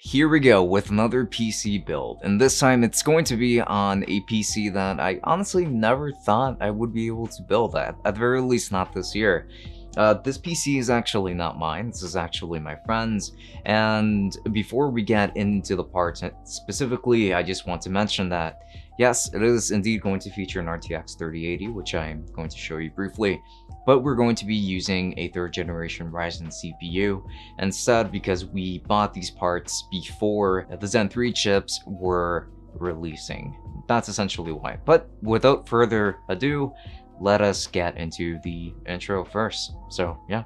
Here we go with another PC build, and this time it's going to be on a PC that I honestly never thought I would be able to build at the very least not this year. This PC is actually not mine, this is actually my friend's, and before we get into the parts specifically, I just want to mention that yes, it is indeed going to feature an RTX 3080, which I'm going to show you briefly, but we're going to be using a 3rd generation Ryzen CPU instead because we bought these parts before the Zen 3 chips were releasing. That's essentially why. But without further ado, let us get into the intro first. So yeah.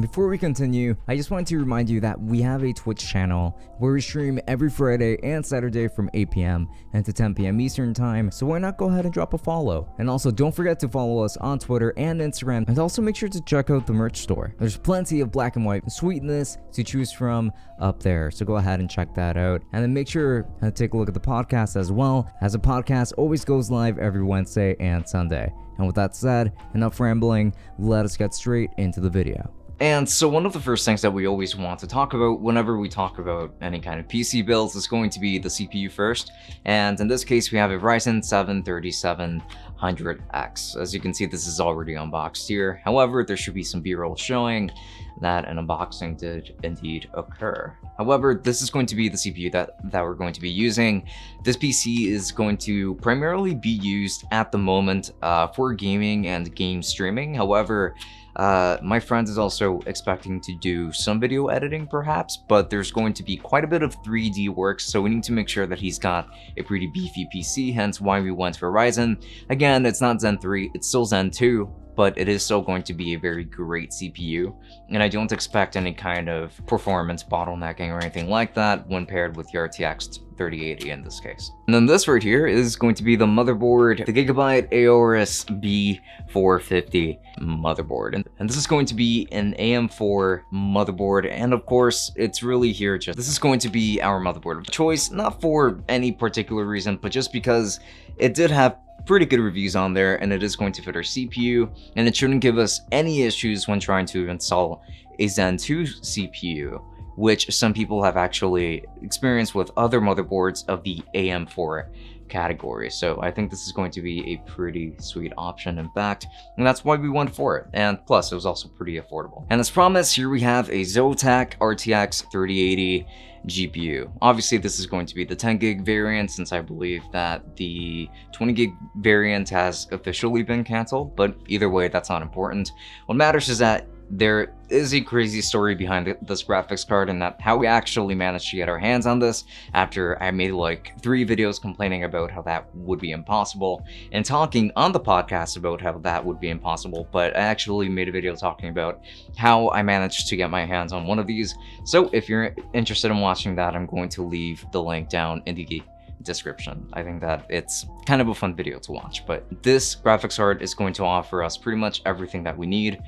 Before we continue, I just wanted to remind you that we have a Twitch channel where we stream every Friday and Saturday from 8 PM and to 10 PM Eastern time, so why not go ahead and drop a follow? And also don't forget to follow us on Twitter and Instagram, and also make sure to check out the merch store. There's plenty of black and white sweetness to choose from up there, so go ahead and check that out. And then make sure to take a look at the podcast as well, as the podcast always goes live every Wednesday and Sunday. And with that said, enough rambling, let us get straight into the video. And so one of the first things that we always want to talk about whenever we talk about any kind of PC builds is going to be the CPU first. And in this case, we have a Ryzen 7 3700X. As you can see, this is already unboxed here. However, there should be some B-roll showing that an unboxing did indeed occur. However, this is going to be the CPU that we're going to be using. This PC is going to primarily be used at the moment for gaming and game streaming. However, my friend is also expecting to do some video editing perhaps, but there's going to be quite a bit of 3D work, so we need to make sure that he's got a pretty beefy PC, hence why we went for Ryzen. Again, it's not Zen 3, it's still Zen 2, but it is still going to be a very great CPU, and I don't expect any kind of performance bottlenecking or anything like that when paired with the RTX 3080 in this case. And then this right here is going to be the motherboard, the Gigabyte Aorus B450 motherboard. And this is going to be an AM4 motherboard, and of course, it's really here just, this is going to be our motherboard of choice, not for any particular reason, but just because it did have pretty good reviews on there, and it is going to fit our CPU, and it shouldn't give us any issues when trying to install a Zen 2 CPU, which some people have actually experienced with other motherboards of the AM4 category. So I think this is going to be a pretty sweet option, in fact, and that's why we went for it. And plus, it was also pretty affordable. And as promised, here we have a Zotac RTX 3080 GPU. Obviously, this is going to be the 10 gig variant, since I believe that the 20 gig variant has officially been canceled, but either way, that's not important. What matters is that there is a crazy story behind this graphics card, and that how we actually managed to get our hands on this after I made like 3 videos complaining about how that would be impossible and talking on the podcast about how that would be impossible, but I actually made a video talking about how I managed to get my hands on one of these. So if you're interested in watching that, I'm going to leave the link down in the description. I think that it's kind of a fun video to watch, but this graphics card is going to offer us pretty much everything that we need.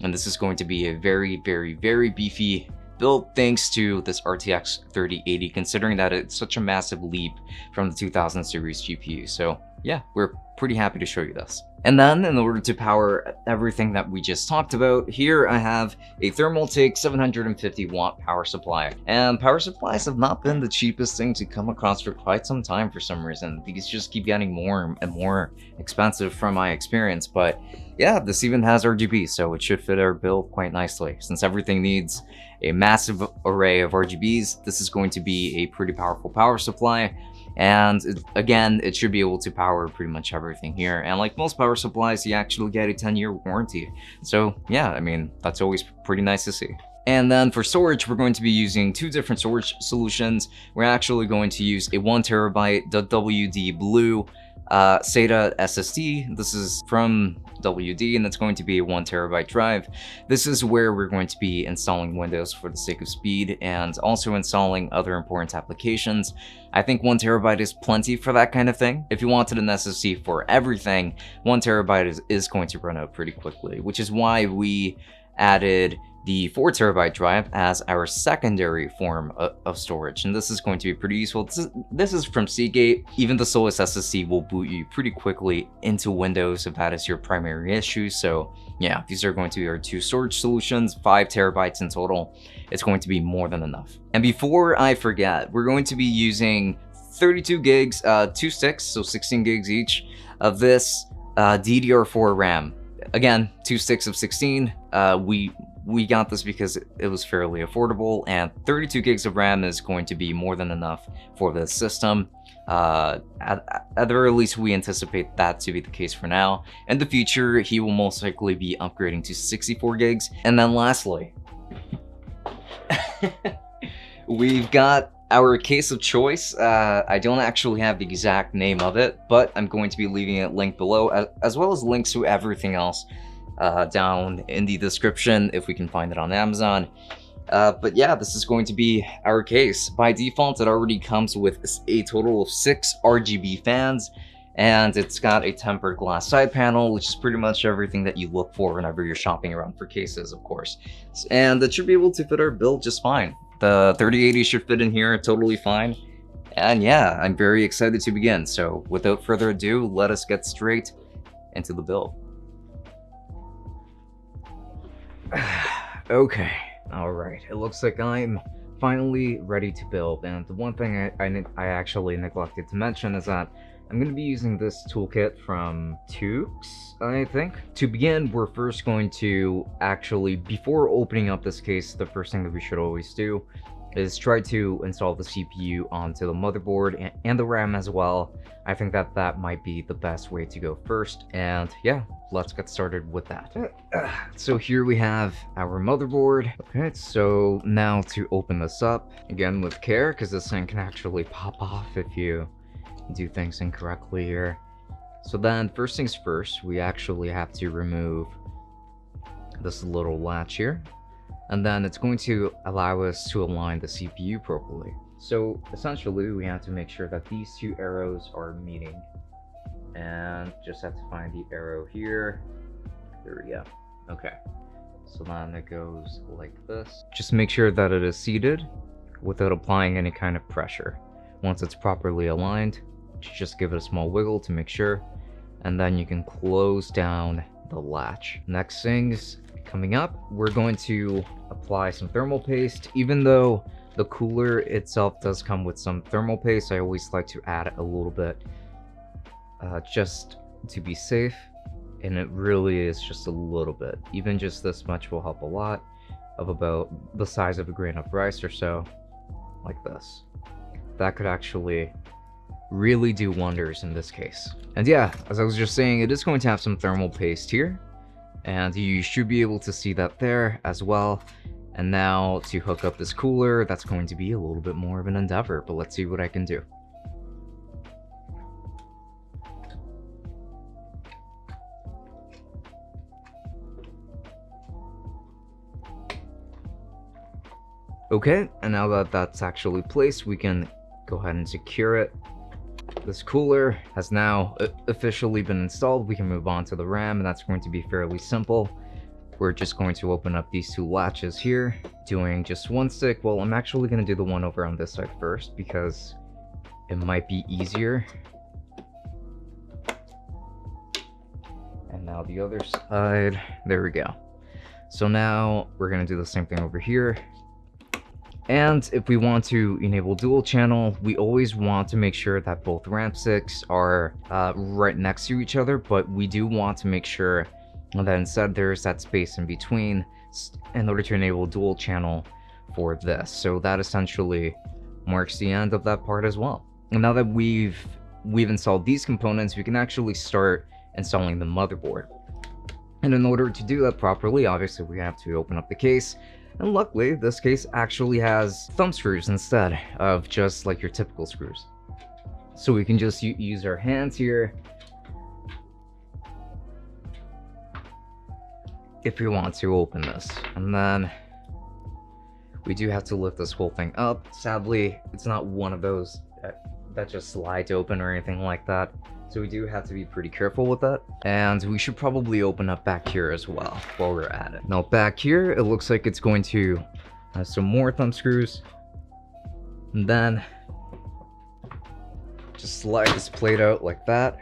And this is going to be a very, very, very beefy build thanks to this RTX 3080, considering that it's such a massive leap from the 2000 series GPU. So yeah, we're pretty happy to show you this. And then in order to power everything that we just talked about, here I have a Thermaltake 750 watt power supply. And power supplies have not been the cheapest thing to come across for quite some time for some reason. These just keep getting more and more expensive from my experience. But yeah, this even has RGB, so it should fit our build quite nicely. Since everything needs a massive array of RGBs, this is going to be a pretty powerful power supply. And again, it should be able to power pretty much everything here. And like most power supplies, you actually get a 10-year warranty. So yeah, I mean, that's always pretty nice to see. And then for storage, we're going to be using 2 different storage solutions. We're actually going to use a 1TB WD Blue SATA SSD. This is from WD, and it's going to be a 1TB drive. This is where we're going to be installing Windows for the sake of speed, and also installing other important applications. I think 1TB is plenty for that kind of thing. If you wanted an SSD for everything, 1TB is going to run out pretty quickly, which is why we added the 4TB drive as our secondary form of storage, and this is going to be pretty useful. This is from Seagate. Even the Solus SSD will boot you pretty quickly into Windows if that is your primary issue. So yeah, these are going to be our two storage solutions, 5 terabytes in total. It's going to be more than enough. And before I forget, we're going to be using 32 gigs, 2 sticks, so 16 gigs each of this DDR4 RAM. Again, 2 sticks of 16. We got this because it was fairly affordable, and 32 gigs of RAM is going to be more than enough for this system. At the very least, we anticipate that to be the case for now. In the future, he will most likely be upgrading to 64 gigs. And then lastly, we've got our case of choice. I don't actually have the exact name of it, but I'm going to be leaving it linked below, as well as links to everything else down in the description if we can find it on Amazon. But yeah, this is going to be our case. By default, it already comes with a total of 6 RGB fans, and it's got a tempered glass side panel, which is pretty much everything that you look for whenever you're shopping around for cases, of course. And it should be able to fit our build just fine. The 3080 should fit in here totally fine. And yeah, I'm very excited to begin. So without further ado, let us get straight into the build. Okay, alright, it looks like I'm finally ready to build, and the one thing I actually neglected to mention is that I'm going to be using this toolkit from Tukes, I think. To begin, we're first going to actually, before opening up this case, the first thing that we should always do is try to install the CPU onto the motherboard and the RAM as well. I think that might be the best way to go first, and yeah, let's get started with that. So here we have our motherboard. Okay, so now to open this up, again with care, because this thing can actually pop off if you do things incorrectly here. So then, first things first, we actually have to remove this little latch here, and then it's going to allow us to align the CPU properly. So essentially, we have to make sure that these two arrows are meeting, and just have to find the arrow here. There we go. Okay, so then it goes like this. Just make sure that it is seated without applying any kind of pressure. Once it's properly aligned, just give it a small wiggle to make sure, and then you can close down the latch. Next things coming up, we're going to apply some thermal paste. Even though the cooler itself does come with some thermal paste, I always like to add a little bit just to be safe, and it really is just a little bit. Even just this much will help a lot, of about the size of a grain of rice or so, like this. That could actually really do wonders in this case. And yeah, as I was just saying, it is going to have some thermal paste here, and you should be able to see that there as well. And now to hook up this cooler, that's going to be a little bit more of an endeavor, but let's see what I can do. Okay, and now that that's actually placed, we can go ahead and secure it. This cooler has now officially been installed. We can move on to the RAM, and that's going to be fairly simple. We're just going to open up these two latches here, doing just one stick. Well, I'm actually going to do the one over on this side first, because it might be easier. And now the other side. There we go. So now we're going to do the same thing over here. And if we want to enable dual channel, we always want to make sure that both RAM sticks are right next to each other, but we do want to make sure that instead there's that space in between in order to enable dual channel for this. So that essentially marks the end of that part as well. And now that we've installed these components, we can actually start installing the motherboard. And in order to do that properly, obviously we have to open up the case. And luckily, this case actually has thumb screws instead of just like your typical screws. So we can just use our hands here if we want to open this. And then we do have to lift this whole thing up. Sadly, it's not one of those that just slides open or anything like that. So we do have to be pretty careful with that. And we should probably open up back here as well while we're at it. Now back here, it looks like it's going to have some more thumb screws. And then just slide this plate out like that.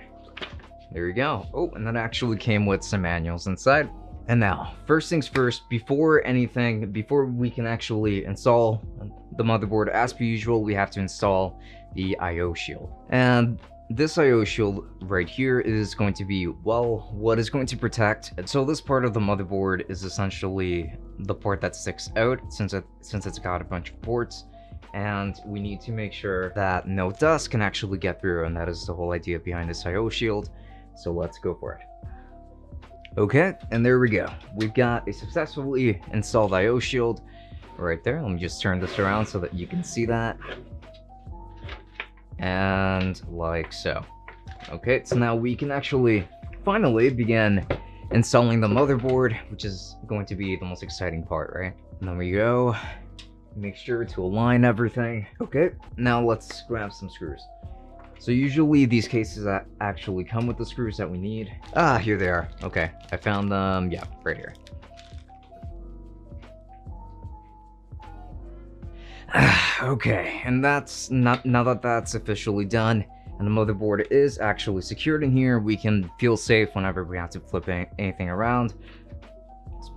There you go. Oh, and that actually came with some manuals inside. And now, first things first, before we can actually install the motherboard, as per usual, we have to install the I/O shield. And this I/O shield right here is going to be, well, what is going to protect. And so this part of the motherboard is essentially the part that sticks out since it's got a bunch of ports. And we need to make sure that no dust can actually get through, and that is the whole idea behind this I/O shield. So let's go for it. Okay, and there we go. We've got a successfully installed I/O shield right there. Let me just turn this around so that you can see that. And like so. Okay, so now we can actually finally begin installing the motherboard, which is going to be the most exciting part, right? And there we go. Make sure to align everything. Okay, now let's grab some screws. So usually these cases actually come with the screws that we need. Ah, here they are. Okay, I found them. Yeah, right here. Okay, and that's now that that's officially done and the motherboard is actually secured in here, we can feel safe whenever we have to flip anything around.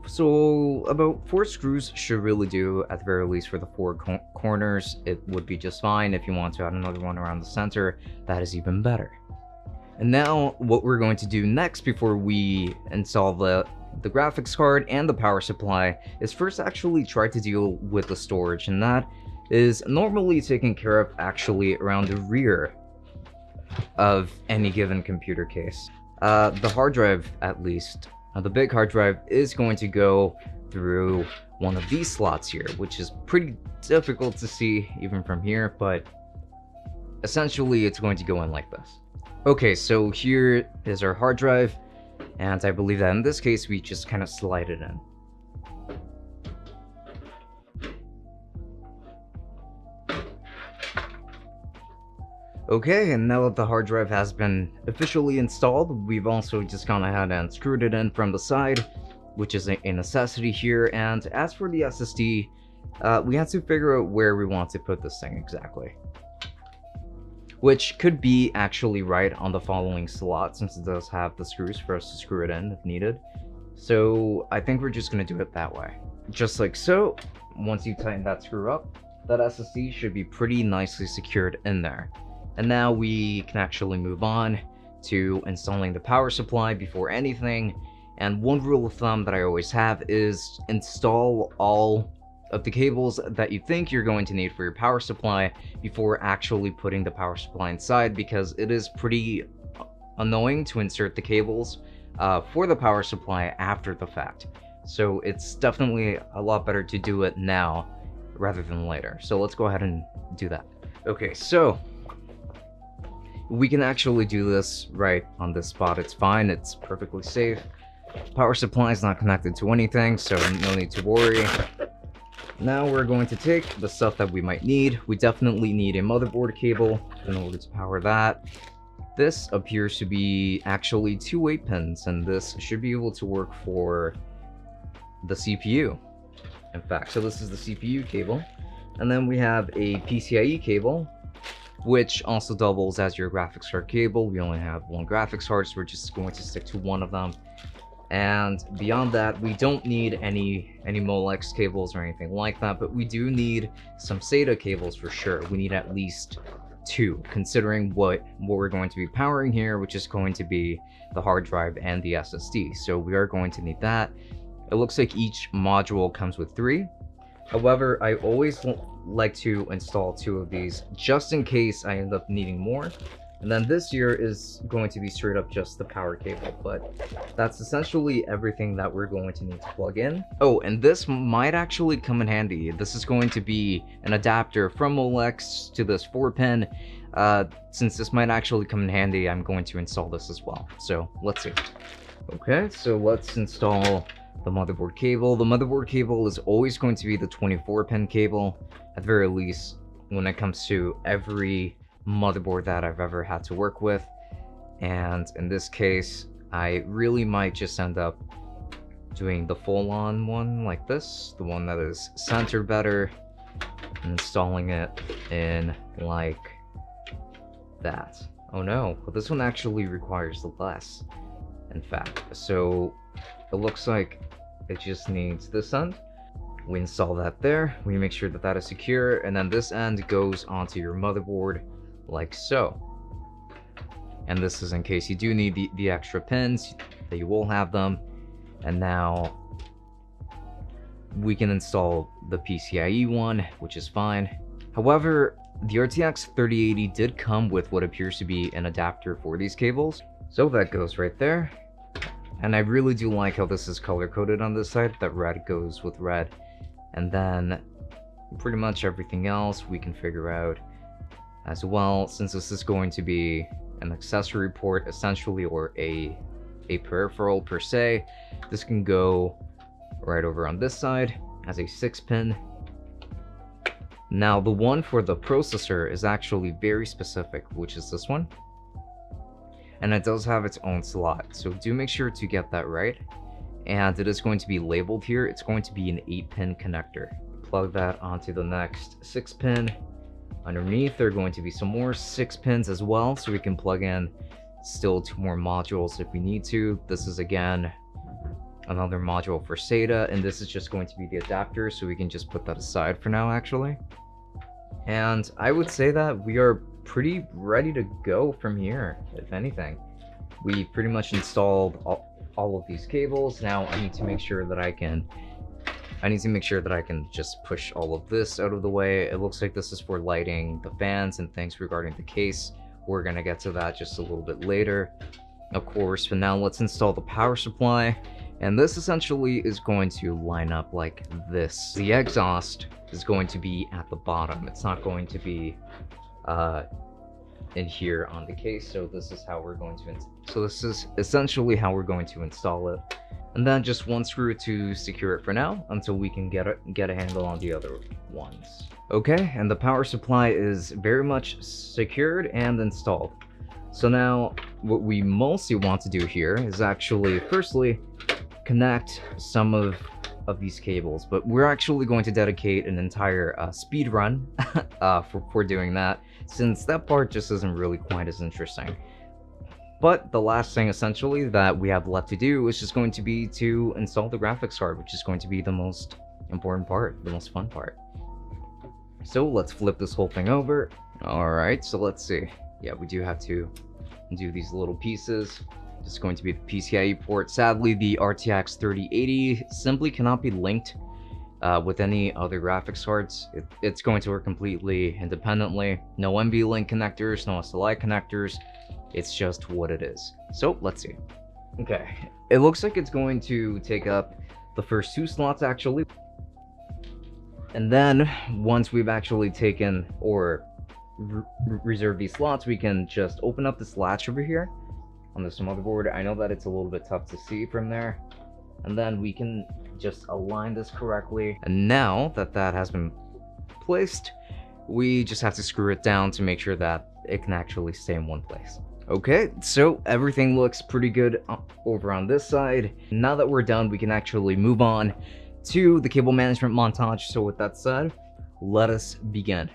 So about 4 screws should really do, at the very least, for the 4 corners. It would be just fine. If you want to add another one around the center, that is even better. And now what we're going to do next before we install the graphics card and the power supply is first actually try to deal with the storage, and that is normally taken care of actually around the rear of any given computer case. The hard drive, at least. Now, the big hard drive is going to go through one of these slots here, which is pretty difficult to see even from here, but essentially it's going to go in like this. Okay, so here is our hard drive, and I believe that in this case we just kind of slide it in. Okay, and now that the hard drive has been officially installed, we've also just gone ahead and screwed it in from the side, which is a necessity here. And as for the SSD, we have to figure out where we want to put this thing exactly, which could be actually right on the following slot, since it does have the screws for us to screw it in if needed. So I think we're just going to do it that way. Just like so. Once you tighten that screw up, that SSD should be pretty nicely secured in there. And now we can actually move on to installing the power supply before anything. And one rule of thumb that I always have is install all of the cables that you think you're going to need for your power supply before actually putting the power supply inside, because it is pretty annoying to insert the cables for the power supply after the fact. So it's definitely a lot better to do it now rather than later. So let's go ahead and do that. Okay, so we can actually do this right on this spot. It's fine, it's perfectly safe. Power supply is not connected to anything, so no need to worry. Now we're going to take the stuff that we might need. We definitely need a motherboard cable in order to power that. This appears to be actually 2 8 pins, and this should be able to work for the CPU. In fact, so this is the CPU cable. And then we have a PCIe cable, which also doubles as your graphics card cable. We only have 1 graphics card, so we're just going to stick to 1 of them. And beyond that, we don't need any Molex cables or anything like that, but we do need some SATA cables for sure. We need at least 2, considering what we're going to be powering here, which is going to be the hard drive and the SSD. So we are going to need that. It looks like each module comes with 3. However, I always like to install 2 of these just in case I end up needing more. And then this here is going to be straight up just the power cable, but that's essentially everything that we're going to need to plug in. Oh, and this might actually come in handy. This is going to be an adapter from Molex to this 4-pin. Since this might actually come in handy, I'm going to install this as well. So let's see. Okay, so let's install the motherboard cable. The motherboard cable is always going to be the 24-pin cable, at the very least, when it comes to every motherboard that I've ever had to work with. And in this case, I really might just end up doing the full-on one like this, the one that is centered better, and installing it in like that. Oh no, well, this one actually requires less, in fact. So it looks like it just needs this end. We install that there, we make sure that that is secure, and then this end goes onto your motherboard like so. And this is in case you do need the extra pins, that you will have them. And now we can install the PCIe one, which is fine. However, the RTX 3080 did come with what appears to be an adapter for these cables. So that goes right there. And I really do like how this is color coded on this side, that red goes with red. And then pretty much everything else we can figure out as well, since this is going to be an accessory port essentially, or a peripheral per se. This can go right over on this side as a 6-pin. Now the one for the processor is actually very specific, which is this one, and it does have its own slot, so do make sure to get that right. And it is going to be labeled here. It's going to be an 8-pin connector. Plug that onto the next 6-pin. Underneath there are going to be some more 6 pins as well, so we can plug in still 2 more modules if we need to. This is again another module for SATA, and this is just going to be the adapter, so we can just put that aside for now actually. And I would say that we are pretty ready to go from here. If anything, we pretty much installed all of these cables. Now I need to make sure that I can just push all of this out of the way. It looks like this is for lighting the fans and things regarding the case. We're gonna get to that just a little bit later, of course. But now let's install the power supply. And this essentially is going to line up like this. The exhaust is going to be at the bottom. It's not going to be in here on the case. So this is how we're going to install it. And then just one screw to secure it for now, until we can get a handle on the other ones. Okay, and the power supply is very much secured and installed. So now what we mostly want to do here is actually firstly connect some of these cables, but we're actually going to dedicate an entire speed run for doing that, since that part just isn't really quite as interesting. But the last thing essentially that we have left to do is just going to be to install the graphics card, which is going to be the most important part, the most fun part. So let's flip this whole thing over. All right, so let's see. Yeah, we do have to do these little pieces. This is going to be the PCIe port. Sadly, the RTX 3080 simply cannot be linked with any other graphics cards. It's going to work completely independently. No NVLink connectors, no SLI connectors. It's just what it is. So let's see. Okay, it looks like it's going to take up the first 2 slots actually. And then once we've actually taken or reserved these slots, we can just open up this latch over here on this motherboard. I know that it's a little bit tough to see from there. And then we can just align this correctly. And now that that has been placed, we just have to screw it down to make sure that it can actually stay in one place. Okay, so everything looks pretty good over on this side. Now that we're done, we can actually move on to the cable management montage. So with that said, let us begin.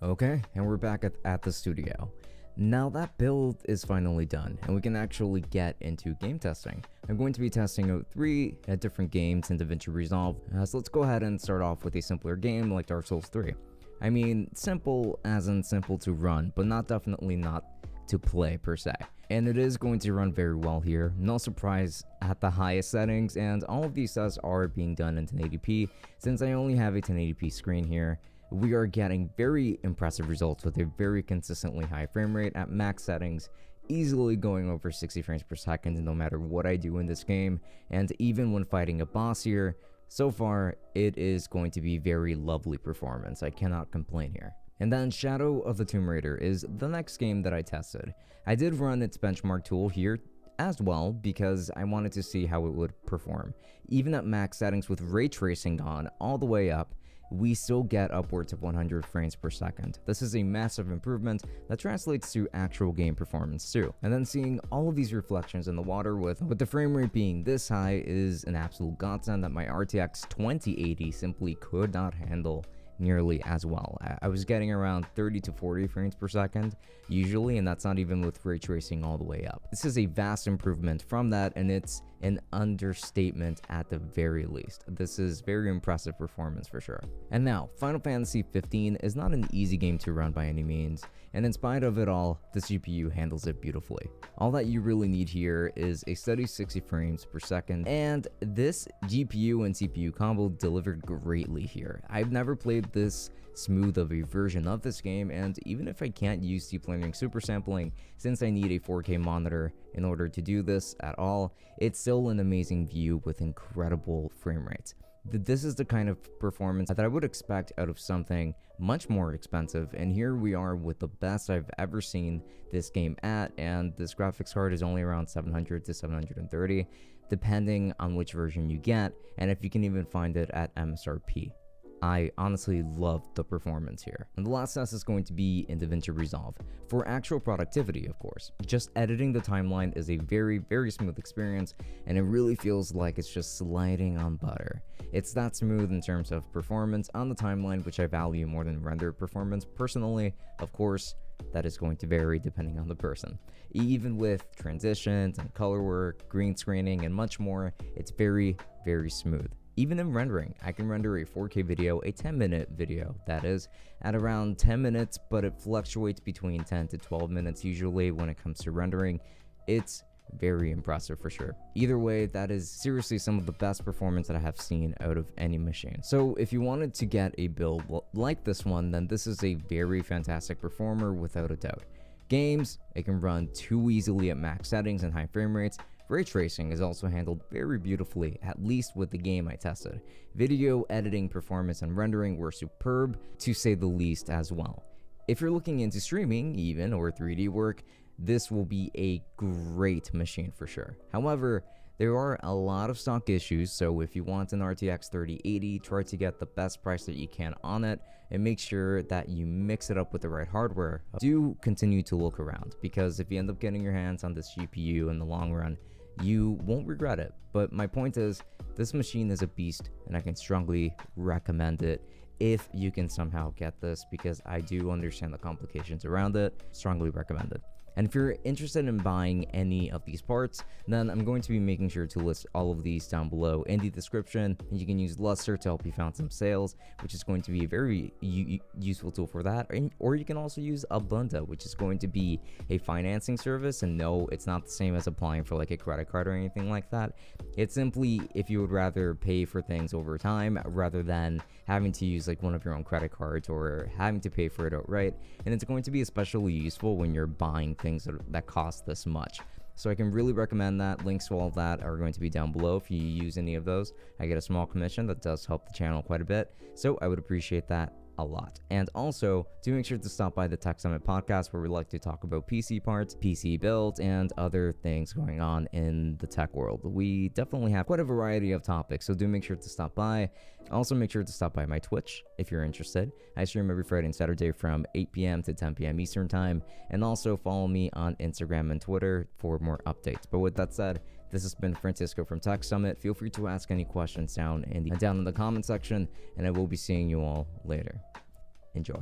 Okay, and we're back at the studio. Now that build is finally done, and we can actually get into game testing. I'm going to be testing out 3 different games in DaVinci Resolve, so let's go ahead and start off with a simpler game like Dark Souls 3. I mean, simple as in simple to run, but definitely not to play per se. And it is going to run very well here, no surprise at the highest settings, and all of these tests are being done in 1080p. Since I only have a 1080p screen here, we are getting very impressive results with a very consistently high frame rate at max settings, easily going over 60 frames per second no matter what I do in this game. And even when fighting a boss here, so far it is going to be very lovely performance. I cannot complain here. And then Shadow of the Tomb Raider is the next game that I tested. I did run its benchmark tool here as well because I wanted to see how it would perform. Even at max settings with ray tracing on all the way up, we still get upwards of 100 frames per second. This is a massive improvement that translates to actual game performance too. And then seeing all of these reflections in the water with the frame rate being this high is an absolute godsend that my RTX 2080 simply could not handle nearly as well. I was getting around 30 to 40 frames per second usually, and that's not even with ray tracing all the way up. This is a vast improvement from that, and it's an understatement at the very least. This is very impressive performance for sure. And now, Final Fantasy 15 is not an easy game to run by any means, and in spite of it all, the CPU handles it beautifully. All that you really need here is a steady 60 frames per second, and this GPU and CPU combo delivered greatly here. I've never played this smooth of a version of this game, and even if I can't use deep learning super sampling since I need a 4K monitor in order to do this at all, it's still an amazing view with incredible frame rates. This is the kind of performance that I would expect out of something much more expensive, and here we are with the best I've ever seen this game at, and this graphics card is only around 700 to 730 depending on which version you get, and if you can even find it at MSRP. I honestly love the performance here. And the last test is going to be in DaVinci Resolve for actual productivity, of course. Just editing the timeline is a very, very smooth experience, and it really feels like it's just sliding on butter. It's that smooth in terms of performance on the timeline, which I value more than render performance personally. Of course, that is going to vary depending on the person. Even with transitions and color work, green screening, and much more, it's very, very smooth. Even in rendering, I can render a 4K video, a 10-minute video, that is, at around 10 minutes, but it fluctuates between 10 to 12 minutes usually when it comes to rendering. It's very impressive for sure. Either way, that is seriously some of the best performance that I have seen out of any machine. So if you wanted to get a build like this one, then this is a very fantastic performer without a doubt. Games, it can run too easily at max settings and high frame rates. Ray tracing is also handled very beautifully, at least with the game I tested. Video editing, performance, and rendering were superb, to say the least as well. If you're looking into streaming, even, or 3D work, this will be a great machine for sure. However, there are a lot of stock issues, so if you want an RTX 3080, try to get the best price that you can on it, and make sure that you mix it up with the right hardware. Do continue to look around, because if you end up getting your hands on this GPU in the long run, you won't regret it. But my point is, this machine is a beast, and I can strongly recommend it if you can somehow get this, because I do understand the complications around it. Strongly recommend it. And if you're interested in buying any of these parts, then I'm going to be making sure to list all of these down below in the description, and you can use Luster to help you find some sales, which is going to be a very useful tool for that. Or you can also use ABUNDA, which is going to be a financing service, and no, it's not the same as applying for like a credit card or anything like that. It's simply if you would rather pay for things over time rather than having to use like one of your own credit cards or having to pay for it outright, and it's going to be especially useful when you're buying things that cost this much. So I can really recommend that. Links to all of that are going to be down below. If you use any of those, I get a small commission that does help the channel quite a bit, so I would appreciate that a lot. And also, do make sure to stop by the Tech Summit podcast, where we like to talk about PC parts, PC builds, and other things going on in the tech world. We definitely have quite a variety of topics, so do make sure to stop by. Also, make sure to stop by my Twitch if you're interested. I stream every Friday and Saturday from 8 p.m. to 10 p.m. Eastern Time, and also follow me on Instagram and Twitter for more updates. But with that said, this has been Francisco from Tech Summit. Feel free to ask any questions down in the comment section, and I will be seeing you all later. Enjoy.